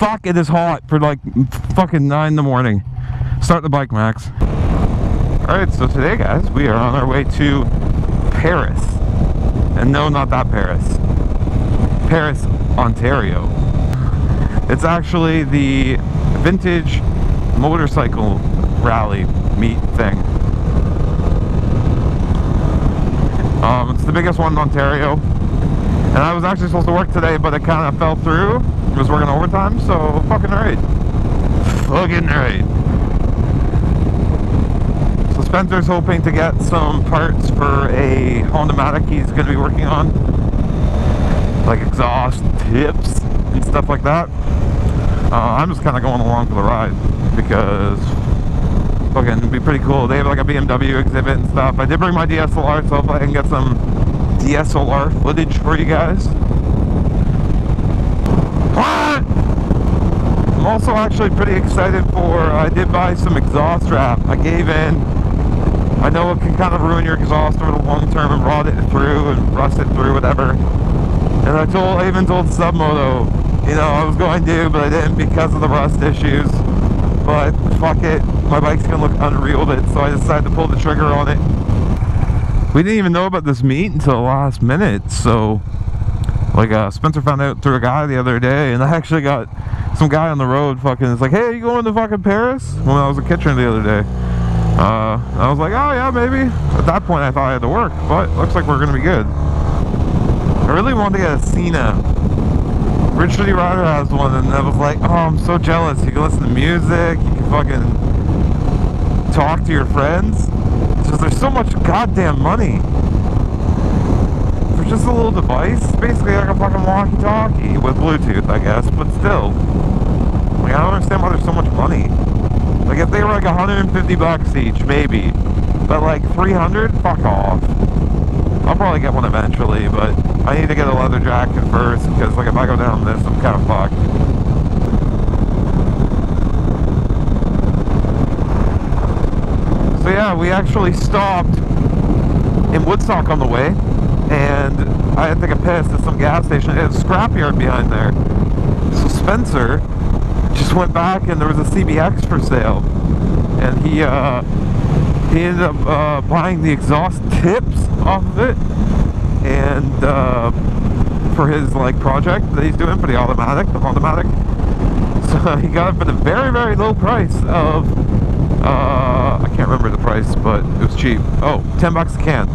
fuck, it is hot for like fucking 9 in the morning. Start the bike, Max. Alright, so today, guys, we are on our way to Paris. And no, not that Paris. Paris, Ontario. It's actually the vintage motorcycle rally meet thing. It's the biggest one in Ontario. And I was actually supposed to work today, but it kind of fell through. I was working overtime, so fucking right. Fucking right. So Spencer's hoping to get some parts for a Honda Matic he's going to be working on. Like exhaust tips and stuff like that. I'm just kind of going along for the ride because fucking it'd be pretty cool. They have like a BMW exhibit and stuff. I did bring my DSLR, so hopefully I can get some DSLR footage for you guys. What? I'm also actually pretty excited for, I did buy some exhaust wrap. I gave in. I know it can kind of ruin your exhaust over the long term and rot it through and rust it through, whatever. And I even told Submoto, you know, I was going to, but I didn't because of the rust issues. But fuck it, my bike's gonna look unreal with it, so I decided to pull the trigger on it. We didn't even know about this meet until the last minute, so like Spencer found out through a guy the other day, and I actually got some guy on the road fucking, it's like, hey, are you going to fucking Paris? When I was in Kitchener the other day. I was like, oh yeah, maybe. At that point I thought I had to work, but looks like we're gonna be good. I really wanted to get a Cena. Rich City Rider has one, and I was like, oh, I'm so jealous. You can listen to music, you can fucking talk to your friends. It's just there's so much goddamn money for just a little device. Basically like a fucking walkie-talkie with Bluetooth, I guess, but still. Like, I don't understand why there's so much money. Like, if they were like 150 bucks each, maybe. But like 300? Fuck off. I'll probably get one eventually, but I need to get a leather jacket first, because like if I go down this, I'm kind of fucked. So yeah, we actually stopped in Woodstock on the way, and I had to take a piss at some gas station. It had a scrapyard behind there. So Spencer just went back, and there was a CBX for sale, and he ended up buying the exhaust tips off of it, and for his like project that he's doing for the Honda Matic. So he got it for the very, very low price of I can't remember the price, but it was cheap. Oh, 10 bucks a can.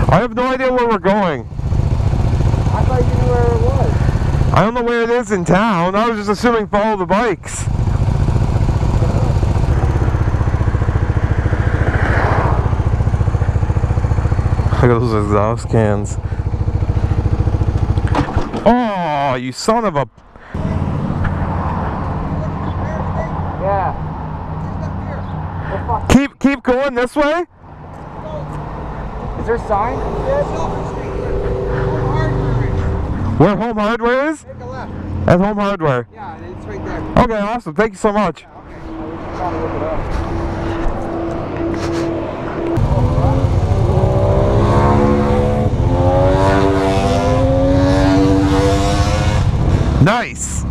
I have no idea where we're going. I thought you knew where it was. I don't know where it is in town. I was just assuming follow the bikes. Look at those exhaust cans. Oh, you son of a... Yeah. Keep going this way? Is there a sign? Where Home Hardware is? Take a left. At Home Hardware. Yeah, it's right there. Okay, awesome. Thank you so much. Okay. I was just trying to look it up. Nice.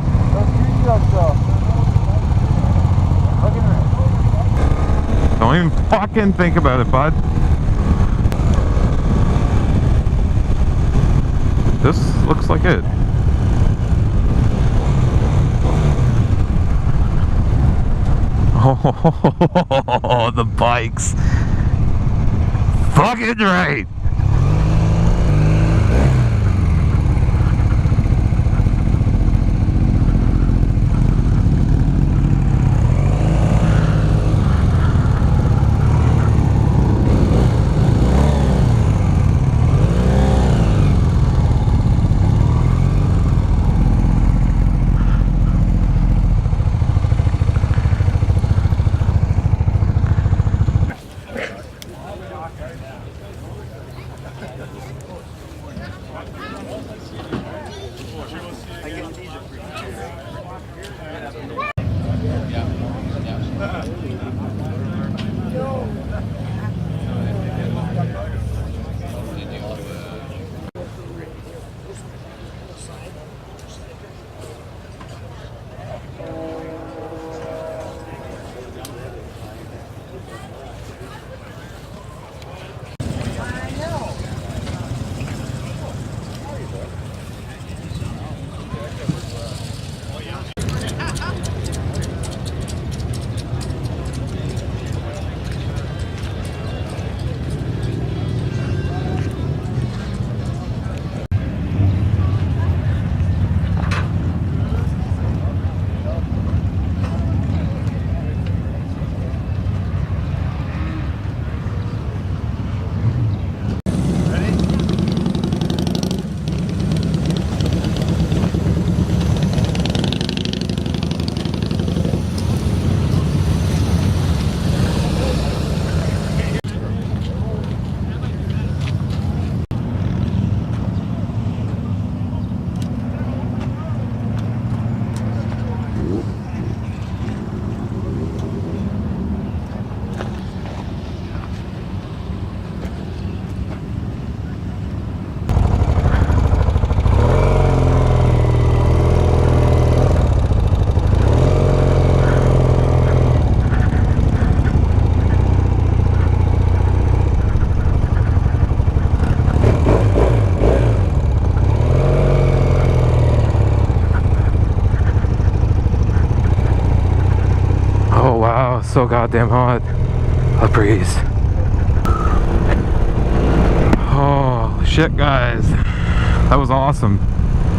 Don't even fucking think about it, bud. This looks like it. Oh, the bikes. Fucking right. so goddamn hot. A breeze. Oh shit, guys, that was awesome.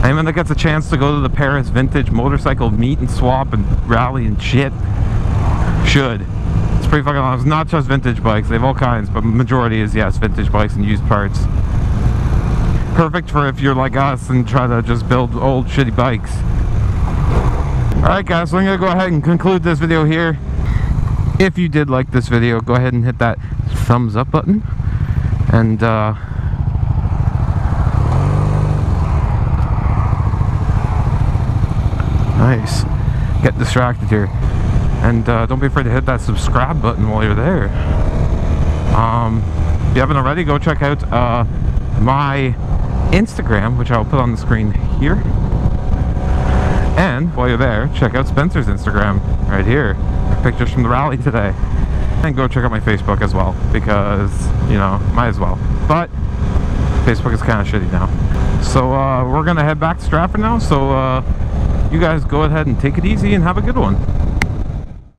Anyone that gets a chance to go to the Paris Vintage Motorcycle Meet and Swap and Rally and shit should. It's pretty fucking awesome. It's not just vintage bikes, they have all kinds, but majority is, yes, vintage bikes and used parts. Perfect for if you're like us and try to just build old shitty bikes. Alright guys, so I'm gonna go ahead and conclude this video here. If you did like this video, go ahead and hit that thumbs up button. And nice. Get distracted here. And don't be afraid to hit that subscribe button while you're there. If you haven't already, go check out my Instagram, which I'll put on the screen here. And while you're there, check out Spencer's Instagram right here. Pictures from the rally today. And go check out my Facebook as well, because, you know, might as well. But Facebook is kind of shitty now. So we're gonna head back to Stratford now, so you guys go ahead and take it easy and have a good one.